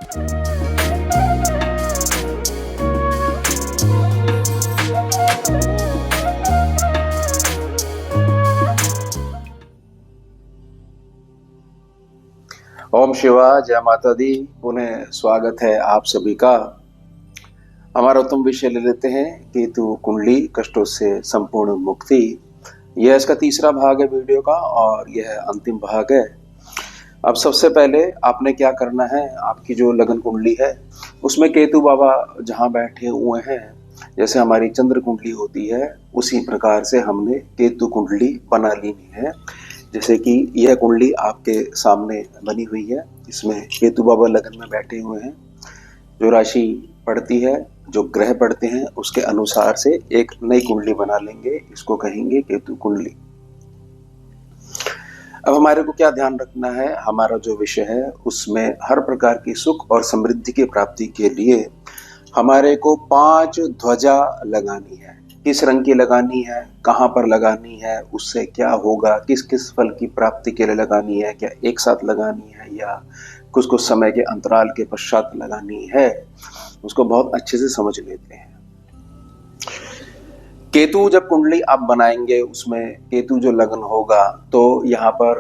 ओम शिवा जय माता दी। पुनः स्वागत है आप सभी का। हमारा उत्तम विषय ले लेते हैं केतु कुंडली कष्टों से संपूर्ण मुक्ति। यह इसका तीसरा भाग है वीडियो का और यह अंतिम भाग है। अब सबसे पहले आपने क्या करना है, आपकी जो लगन कुंडली है उसमें केतु बाबा जहां बैठे हुए हैं, जैसे हमारी चंद्र कुंडली होती है उसी प्रकार से हमने केतु कुंडली बना लेनी है। जैसे कि यह कुंडली आपके सामने बनी हुई है, इसमें केतु बाबा लगन में बैठे हुए हैं। जो राशि पड़ती है, जो ग्रह पड़ते हैं उसके अनुसार से एक नई कुंडली बना लेंगे, इसको कहेंगे केतु कुंडली। अब हमारे को क्या ध्यान रखना है, हमारा जो विषय है उसमें हर प्रकार की सुख और समृद्धि की प्राप्ति के लिए हमारे को 5 ध्वजा लगानी है। किस रंग की लगानी है, कहाँ पर लगानी है, उससे क्या होगा, किस किस फल की प्राप्ति के लिए लगानी है, क्या एक साथ लगानी है या कुछ कुछ समय के अंतराल के पश्चात लगानी है, उसको बहुत अच्छे से समझ लेते हैं। केतु जब कुंडली आप बनाएंगे उसमें केतु जो लगन होगा तो यहाँ पर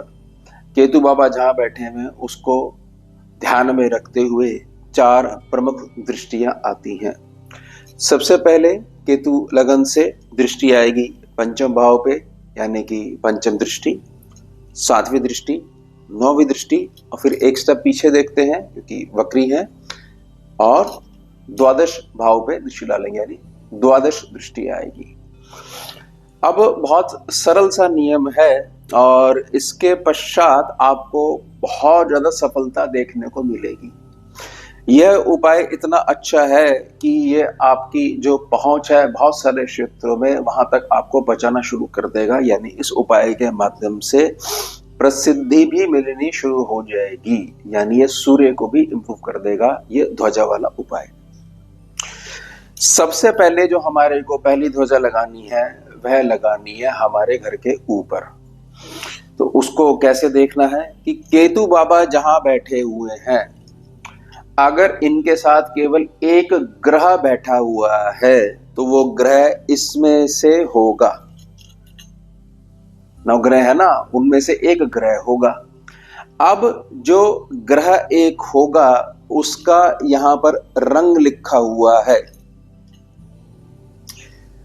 केतु बाबा जहाँ बैठे हैं उसको ध्यान में रखते हुए 4 प्रमुख दृष्टियां आती हैं। सबसे पहले केतु लगन से दृष्टि आएगी पंचम भाव पे, यानी कि पंचम दृष्टि, 7वीं दृष्टि, 9वीं दृष्टि और फिर एक स्टेप पीछे देखते हैं क्योंकि वक्री है, और द्वादश भाव पे दृष्टि डालेंगे, यानी द्वादश दृष्टि आएगी। अब बहुत सरल सा नियम है और इसके पश्चात आपको बहुत ज्यादा सफलता देखने को मिलेगी। यह उपाय इतना अच्छा है कि ये आपकी जो पहुंच है बहुत सारे क्षेत्रों में वहां तक आपको बचाना शुरू कर देगा, यानी इस उपाय के माध्यम से प्रसिद्धि भी मिलनी शुरू हो जाएगी, यानी ये सूर्य को भी इंप्रूव कर देगा ये ध्वजा वाला उपाय। सबसे पहले जो हमारे को पहली ध्वजा लगानी है वह लगानी है हमारे घर के ऊपर। तो उसको कैसे देखना है कि केतु बाबा जहां बैठे हुए हैं, अगर इनके साथ केवल एक ग्रह बैठा हुआ है तो वो ग्रह इसमें से होगा। 9 ग्रह है ना, उनमें से एक ग्रह होगा। अब जो ग्रह एक होगा उसका यहां पर रंग लिखा हुआ है।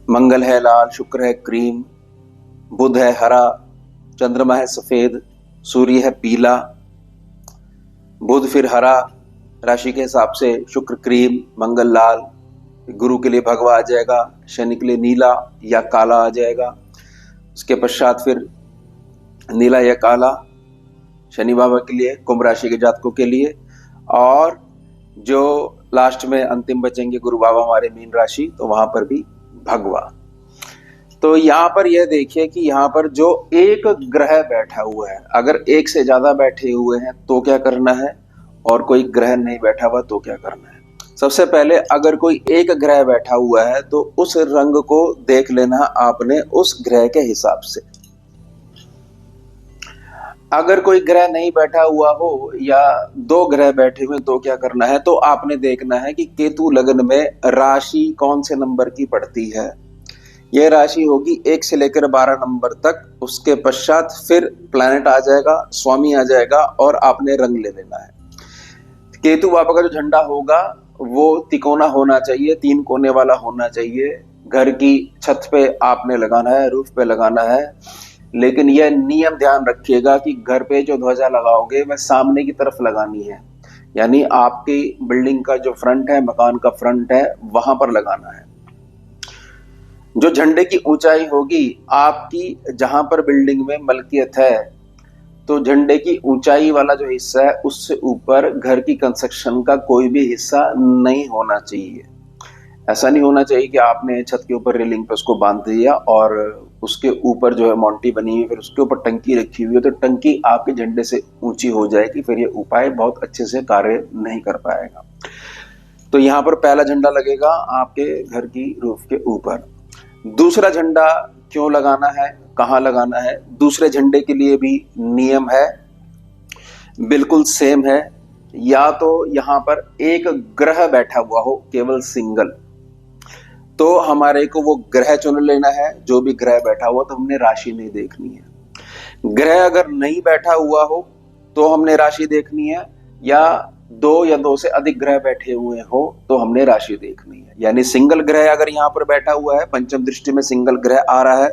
मंगल है लाल, शुक्र है क्रीम, बुध है हरा, चंद्रमा है सफेद, सूर्य है पीला, बुध फिर हरा, राशि के हिसाब से शुक्र क्रीम, मंगल लाल, गुरु के लिए भगवा आ जाएगा, शनि के लिए नीला या काला आ जाएगा। उसके पश्चात फिर नीला या काला शनि बाबा के लिए, कुंभ राशि के जातकों के लिए, और जो लास्ट में अंतिम बचेंगे गुरु बाबा हमारे मीन राशि, तो वहां पर भी भगवा। तो यहाँ पर यह देखिए कि यहाँ पर जो एक ग्रह बैठा हुआ है, अगर एक से ज्यादा बैठे हुए हैं तो क्या करना है, और कोई ग्रह नहीं बैठा हुआ तो क्या करना है। सबसे पहले अगर कोई एक ग्रह बैठा हुआ है तो उस रंग को देख लेना आपने उस ग्रह के हिसाब से। अगर कोई ग्रह नहीं बैठा हुआ हो या 2 ग्रह बैठे हुए तो क्या करना है, तो आपने देखना है कि केतु लगन में राशि कौन से नंबर की पड़ती है। यह राशि होगी 1 से लेकर 12 नंबर तक। उसके पश्चात फिर प्लैनेट आ जाएगा, स्वामी आ जाएगा और आपने रंग ले लेना है। केतु बाबा का जो झंडा होगा वो तिकोना होना चाहिए, 3 कोने वाला होना चाहिए। घर की छत पे आपने लगाना है, रूफ पे लगाना है, लेकिन यह नियम ध्यान रखिएगा कि घर पे जो ध्वजा लगाओगे वह सामने की तरफ लगानी है, यानी आपकी बिल्डिंग का जो फ्रंट है, मकान का फ्रंट है, वहां पर लगाना है। जो झंडे की ऊंचाई होगी आपकी, जहां पर बिल्डिंग में मलकियत है, तो झंडे की ऊंचाई वाला जो हिस्सा है उससे ऊपर घर की कंस्ट्रक्शन का कोई भी हिस्सा नहीं होना चाहिए। ऐसा नहीं होना चाहिए कि आपने छत के ऊपर रेलिंग पे उसको बांध दिया और उसके ऊपर जो है मोंटी बनी हुई, फिर उसके ऊपर टंकी रखी हुई है, तो टंकी आपके झंडे से ऊंची हो जाएगी, फिर ये उपाय बहुत अच्छे से कार्य नहीं कर पाएगा। तो यहाँ पर पहला झंडा लगेगा आपके घर की रूफ के ऊपर। दूसरा झंडा क्यों लगाना है, कहाँ लगाना है, दूसरे झंडे के लिए भी नियम है, बिल्कुल सेम है। या तो यहां पर एक ग्रह बैठा हुआ हो, केवल सिंगल, तो हमारे को वो ग्रह चुन लेना है। जो भी ग्रह बैठा हुआ तो हमने राशि नहीं देखनी है। ग्रह अगर नहीं बैठा हुआ हो तो हमने राशि देखनी है, या दो या दो से अधिक ग्रह बैठे हुए हो तो हमने राशि देखनी है। यानी सिंगल ग्रह अगर यहाँ पर बैठा हुआ है, पंचम दृष्टि में सिंगल ग्रह आ रहा है,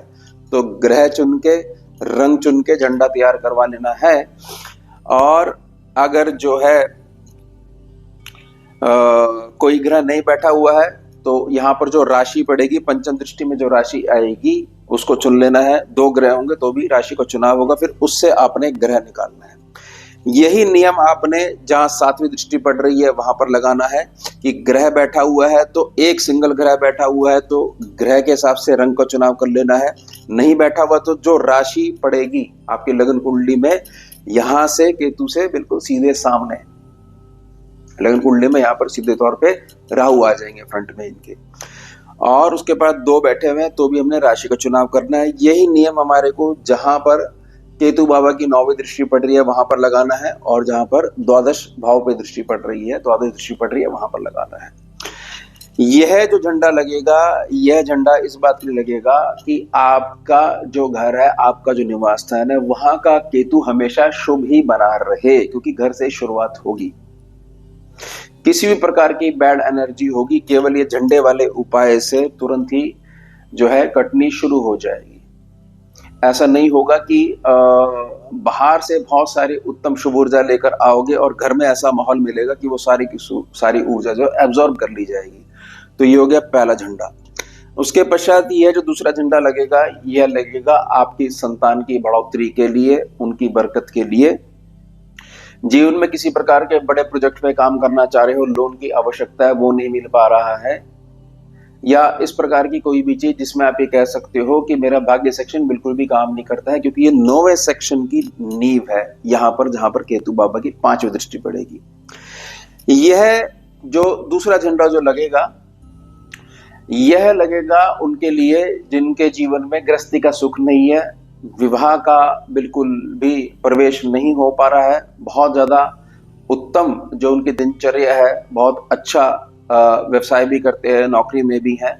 तो ग्रह चुन के, रंग चुन के झंडा तैयार करवा लेना है। और अगर जो है कोई ग्रह नहीं बैठा हुआ है तो यहाँ पर जो राशि पड़ेगी, पंचम दृष्टि में जो राशि आएगी उसको चुन लेना है। दो ग्रह होंगे तो भी राशि का चुनाव होगा, फिर उससे आपने ग्रह निकालना है। यही नियम आपने जहां सातवीं दृष्टि पड़ रही है वहां पर लगाना है कि ग्रह बैठा हुआ है तो एक सिंगल ग्रह बैठा हुआ है तो ग्रह के हिसाब से रंग का चुनाव कर लेना है। नहीं बैठा हुआ तो जो राशि पड़ेगी आपकी लगन कुंडली में, यहां से केतु से बिल्कुल सीधे सामने लगन कुंडली में यहाँ पर सीधे तौर पे राहु आ जाएंगे फ्रंट में इनके, और उसके बाद दो बैठे हुए हैं तो भी हमने राशि का चुनाव करना है। यही नियम हमारे को जहां पर केतु बाबा की 9वीं दृष्टि पड़ रही है वहां पर लगाना है, और जहां पर द्वादश भाव पे दृष्टि पड़ रही है, द्वादश दृष्टि पड़ रही है, वहां पर लगाना है। यह जो झंडा लगेगा, यह झंडा इस बात के लिए लगेगा कि आपका जो घर है, आपका जो निवास स्थान है, वहां का केतु हमेशा शुभ ही बना रहे, क्योंकि घर से शुरुआत होगी। किसी भी प्रकार की बैड एनर्जी होगी, केवल ये झंडे वाले उपाय से तुरंत ही जो है कटनी शुरू हो जाएगी। ऐसा नहीं होगा कि बाहर से बहुत सारी उत्तम शुभ ऊर्जा लेकर आओगे और घर में ऐसा माहौल मिलेगा कि वो सारी की सारी ऊर्जा जो एब्जॉर्ब कर ली जाएगी। तो ये हो गया पहला झंडा। उसके पश्चात यह जो दूसरा झंडा लगेगा, यह लगेगा आपकी संतान की बढ़ोतरी के लिए, उनकी बरकत के लिए। जीवन में किसी प्रकार के बड़े प्रोजेक्ट में काम करना चाह रहे हो, लोन की आवश्यकता है, वो नहीं मिल पा रहा है, या इस प्रकार की कोई भी चीज जिसमें आप ये कह सकते हो कि मेरा भाग्य सेक्शन बिल्कुल भी काम नहीं करता है, क्योंकि ये 9वें सेक्शन की नींव है यहाँ पर, जहां पर केतु बाबा की 5वीं दृष्टि पड़ेगी। यह जो दूसरा झंडा जो लगेगा, यह लगेगा उनके लिए जिनके जीवन में गृहस्थी का सुख नहीं है, विवाह का बिल्कुल भी प्रवेश नहीं हो पा रहा है, बहुत ज्यादा उत्तम जो उनकी दिनचर्या है, बहुत अच्छा व्यवसाय भी करते हैं, नौकरी में भी हैं,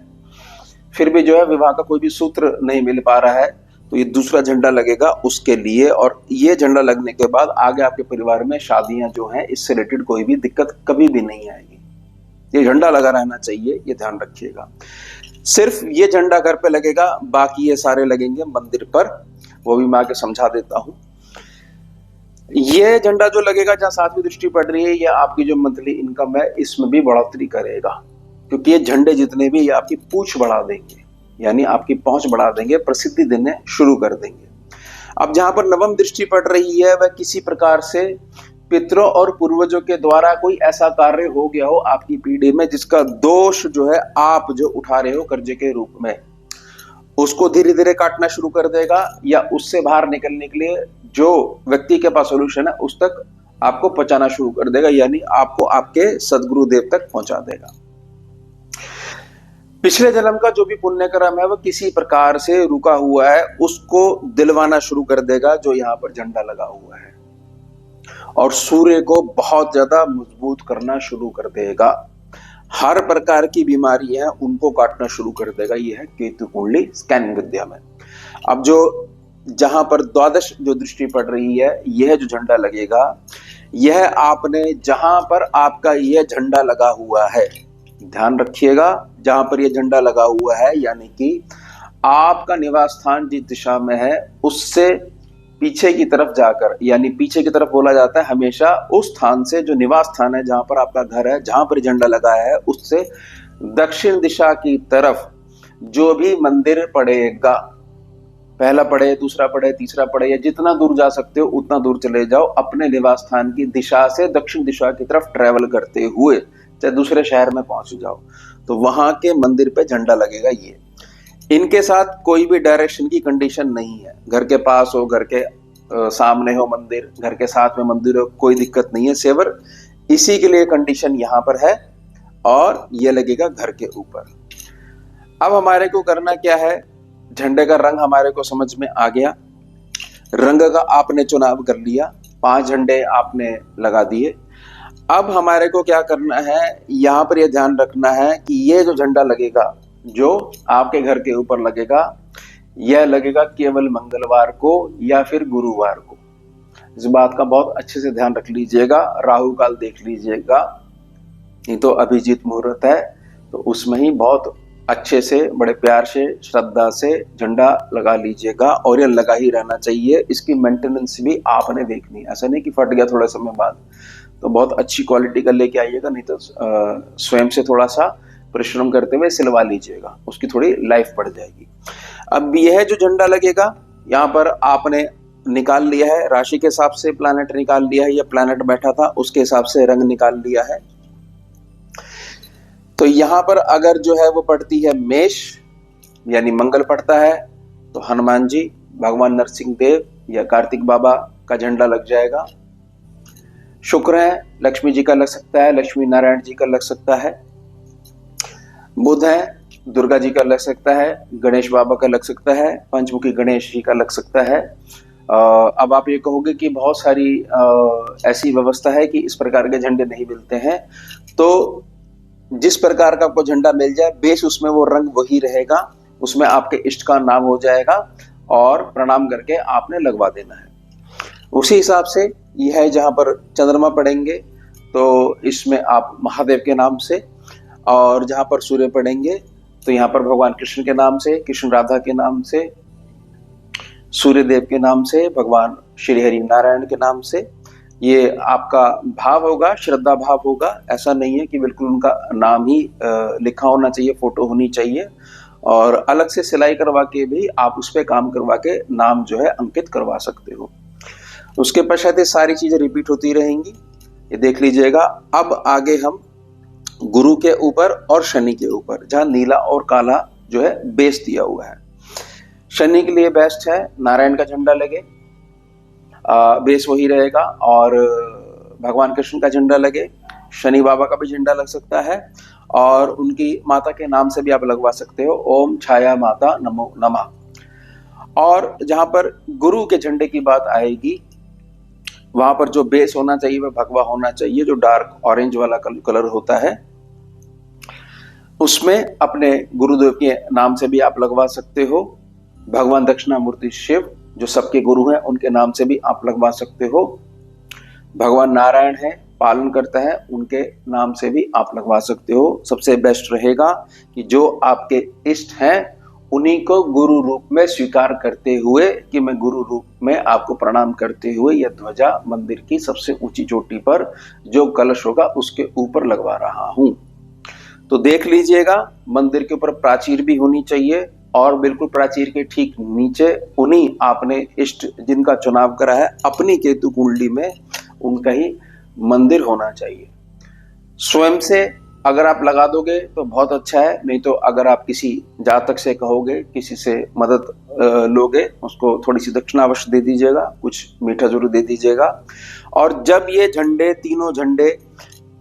फिर भी जो है विवाह का कोई भी सूत्र नहीं मिल पा रहा है, तो ये दूसरा झंडा लगेगा उसके लिए। और ये झंडा लगने के बाद आगे आपके परिवार में शादियां जो हैं, इससे रिलेटेड कोई भी दिक्कत कभी भी नहीं आएगी। ये झंडा लगा रहना चाहिए, ये ध्यान रखिएगा। सिर्फ ये झंडा घर पे लगेगा, बाकी ये सारे लगेंगे मंदिर पर, वो भी मैं आगे समझा देता हूं। ये झंडा जो लगेगा जहां 7वीं दृष्टि पड़ रही है, ये आपकी जो मंथली इनकम है इसमें भी बढ़ोतरी करेगा, क्योंकि ये झंडे जितने भी ये आपकी पूछ बढ़ा देंगे, यानी आपकी पहुंच बढ़ा देंगे, प्रसिद्धि देने शुरू कर देंगे। अब जहां पर नवम दृष्टि पड़ रही है, वह किसी प्रकार से पितरों और पूर्वजों के द्वारा कोई ऐसा कार्य हो गया हो आपकी पीढ़ी में जिसका दोष जो है आप जो उठा रहे हो कर्जे के रूप में, उसको धीरे धीरे काटना शुरू कर देगा, या उससे बाहर निकलने के लिए जो व्यक्ति के पास सोल्यूशन है उस तक आपको पहुंचाना शुरू कर देगा, यानी आपको आपके सदगुरुदेव तक पहुंचा देगा। पिछले जन्म का जो भी पुण्य कर्म है वो किसी प्रकार से रुका हुआ है, उसको दिलवाना शुरू कर देगा जो यहाँ पर झंडा लगा हुआ है, और सूर्य को बहुत ज्यादा मजबूत करना शुरू कर देगा। हर प्रकार की बीमारी है उनको काटना शुरू कर देगा। यह है केतु कुंडली स्कैनिंग विद्या में। अब जो जहां पर द्वादश जो दृष्टि पड़ रही है, यह जो झंडा लगेगा, यह आपने जहां पर आपका यह झंडा लगा हुआ है, ध्यान रखिएगा, जहां पर यह झंडा लगा हुआ है, यानी कि आपका निवास स्थान जिस दिशा में है उससे पीछे की तरफ जाकर, यानी पीछे की तरफ बोला जाता है हमेशा उस स्थान से, जो निवास स्थान है जहां पर आपका घर है, जहां पर झंडा लगाया है, उससे दक्षिण दिशा की तरफ जो भी मंदिर पड़ेगा, पहला पड़े, दूसरा पड़े, तीसरा पड़े, या जितना दूर जा सकते हो उतना दूर चले जाओ, अपने निवास स्थान की दिशा से दक्षिण दिशा की तरफ ट्रेवल करते हुए चाहे दूसरे शहर में पहुंच जाओ, तो वहां के मंदिर पे झंडा लगेगा। ये इनके साथ कोई भी डायरेक्शन की कंडीशन नहीं है, घर के पास हो, घर के सामने हो मंदिर, घर के साथ में मंदिर हो, कोई दिक्कत नहीं है, सेवर इसी के लिए कंडीशन यहाँ पर है, और ये लगेगा घर के ऊपर। अब हमारे को करना क्या है, झंडे का रंग हमारे को समझ में आ गया, रंग का आपने चुनाव कर लिया, 5 झंडे आपने लगा दिए। अब हमारे को क्या करना है, यहाँ पर यह ध्यान रखना है कि ये जो झंडा लगेगा, जो आपके घर के ऊपर लगेगा, यह लगेगा केवल मंगलवार को या फिर गुरुवार को। इस बात का बहुत अच्छे से ध्यान रख लीजिएगा। राहु काल देख लीजिएगा, नहीं तो अभिजीत मुहूर्त है, तो उसमें ही बहुत अच्छे से, बड़े प्यार से, श्रद्धा से झंडा लगा लीजिएगा। और ये लगा ही रहना चाहिए। इसकी मेंटेनेंस भी आपने देखनी, ऐसा नहीं कि फट गया थोड़ा समय बाद। तो बहुत अच्छी क्वालिटी का लेके आइएगा, नहीं तो स्वयं से थोड़ा सा परिश्रम करते हुए सिलवा लीजिएगा, उसकी थोड़ी लाइफ बढ़ जाएगी। अब यह जो झंडा लगेगा, यहाँ पर आपने निकाल लिया है, राशि के हिसाब से प्लैनेट निकाल लिया है, या प्लैनेट बैठा था उसके हिसाब से रंग निकाल लिया है। तो यहाँ पर अगर जो है वो पड़ती है मेष, यानी मंगल पड़ता है, तो हनुमान जी, भगवान नरसिंह देव या कार्तिक बाबा का झंडा लग जाएगा। शुक्र है, लक्ष्मी जी का लग सकता है, लक्ष्मी नारायण जी का लग सकता है। बुध है, दुर्गा जी का लग सकता है, गणेश बाबा का लग सकता है, पंचमुखी गणेश जी का लग सकता है। अब आप ये कहोगे कि बहुत सारी ऐसी व्यवस्था है कि इस प्रकार के झंडे नहीं मिलते हैं। तो जिस प्रकार का आपको झंडा मिल जाए, बेस उसमें वो रंग वही रहेगा, उसमें आपके इष्ट का नाम हो जाएगा और प्रणाम करके आपने लगवा देना है। उसी हिसाब से यह है, जहां पर चंद्रमा पड़ेंगे तो इसमें आप महादेव के नाम से, और जहां पर सूर्य पड़ेंगे तो यहाँ पर भगवान कृष्ण के नाम से, कृष्ण राधा के नाम से, सूर्य देव के नाम से, भगवान श्री हरि नारायण के नाम से। ये आपका भाव होगा, श्रद्धा भाव होगा। ऐसा नहीं है कि बिल्कुल उनका नाम ही लिखा होना चाहिए, फोटो होनी चाहिए। और अलग से सिलाई करवा के भी आप उस पर काम करवा के नाम जो है अंकित करवा सकते हो। उसके पश्चात ये सारी चीजें रिपीट होती रहेंगी, ये देख लीजिएगा। अब आगे हम गुरु के ऊपर और शनि के ऊपर, जहां नीला और काला जो है बेस दिया हुआ है। शनि के लिए बेस्ट है नारायण का झंडा लगे, बेस वही रहेगा। और भगवान कृष्ण का झंडा लगे, शनि बाबा का भी झंडा लग सकता है, और उनकी माता के नाम से भी आप लगवा सकते हो, ओम छाया माता नमो नमः। और जहां पर गुरु के झंडे की बात आएगी, वहां पर जो बेस होना चाहिए वह भगवा होना चाहिए, जो डार्क ऑरेंज वाला कलर होता है। उसमें अपने गुरुदेव के नाम से भी आप लगवा सकते हो। भगवान दक्षिणामूर्ति शिव जो सबके गुरु हैं, उनके नाम से भी आप लगवा सकते हो। भगवान नारायण है, पालन करता है, उनके नाम से भी आप लगवा सकते हो। सबसे बेस्ट रहेगा कि जो आपके इष्ट हैं उन्हीं को गुरु रूप में स्वीकार करते हुए, कि मैं गुरु रूप में आपको प्रणाम करते हुए यह ध्वजा मंदिर की सबसे ऊंची चोटी पर जो कलश होगा उसके ऊपर लगवा रहा हूं। तो देख लीजिएगा, मंदिर के ऊपर प्राचीर भी होनी चाहिए, और बिल्कुल प्राचीर के ठीक नीचे उन्हीं आपने इष्ट जिनका चुनाव करा है अपनी केतु कुंडली में, उनका ही मंदिर होना चाहिए। स्वयं से अगर आप लगा दोगे तो बहुत अच्छा है, नहीं तो अगर आप किसी जातक से कहोगे, किसी से मदद लोगे, उसको थोड़ी सी दक्षिणा अवश्य दे दीजिएगा, कुछ मीठा जरूर दे दीजिएगा। और जब ये झंडे, तीनों झंडे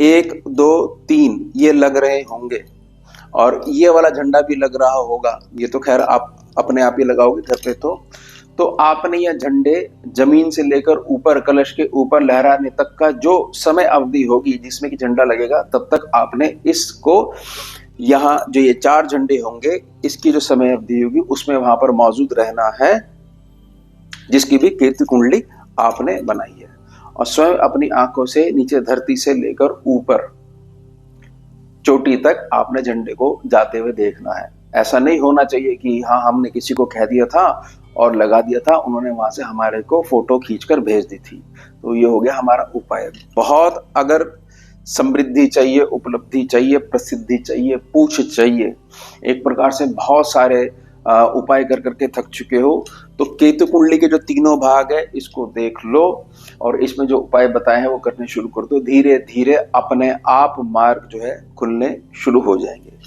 1 2 3 ये लग रहे होंगे, और ये वाला झंडा भी लग रहा होगा, ये तो खैर आप अपने आप ही लगाओगे घर पे, तो आपने यह झंडे जमीन से लेकर ऊपर कलश के ऊपर लहराने तक का जो समय अवधि होगी जिसमें कि झंडा लगेगा, तब तक आपने इसको, यहाँ जो ये 4 झंडे होंगे, इसकी जो समय अवधि होगी उसमें वहां पर मौजूद रहना है, जिसकी भी केतु कुंडली आपने बनाई है। और स्वयं अपनी आंखों से नीचे धरती से लेकर ऊपर चोटी तक आपने झंडे को जाते हुए देखना है। ऐसा नहीं होना चाहिए कि हाँ हमने किसी को कह दिया था और लगा दिया था, उन्होंने वहां से हमारे को फोटो खींचकर भेज दी थी। तो ये हो गया हमारा उपाय। बहुत अगर समृद्धि चाहिए, उपलब्धि चाहिए, प्रसिद्धि चाहिए, पूछ चाहिए, एक प्रकार से बहुत सारे उपाय कर करके थक चुके हो, तो केतु कुंडली के जो तीनों भाग है इसको देख लो, और इसमें जो उपाय बताए हैं वो करने शुरू कर दो। धीरे धीरे अपने आप मार्ग जो है खुलने शुरू हो जाएंगे।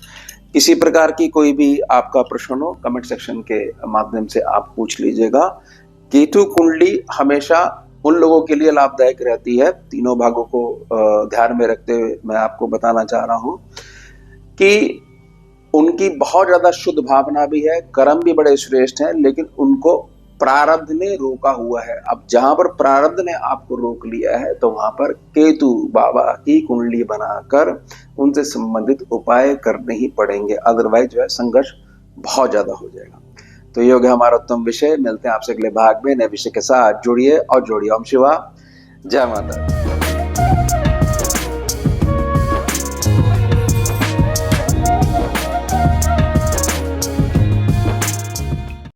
किसी प्रकार की कोई भी आपका प्रश्न हो, कमेंट सेक्शन के माध्यम से आप पूछ लीजिएगा। केतु कुंडली हमेशा उन लोगों के लिए लाभदायक रहती है, तीनों भागों को ध्यान में रखते हुए मैं आपको बताना चाह रहा हूं कि उनकी बहुत ज्यादा शुद्ध भावना भी है, कर्म भी बड़े श्रेष्ठ हैं, लेकिन उनको प्रारब्ध ने रोका हुआ है। अब जहां पर प्रारब्ध ने आपको रोक लिया है तो वहां पर केतु बाबा की कुंडली बनाकर उनसे संबंधित उपाय करने ही पड़ेंगे, अदरवाइज जो है संघर्ष बहुत ज्यादा हो जाएगा। तो ये हो गया हमारा उत्तम विषय। मिलते हैं आपसे अगले भाग में नए विषय के साथ। जुड़िए और जोड़िए। ओम शिवा, जय माता।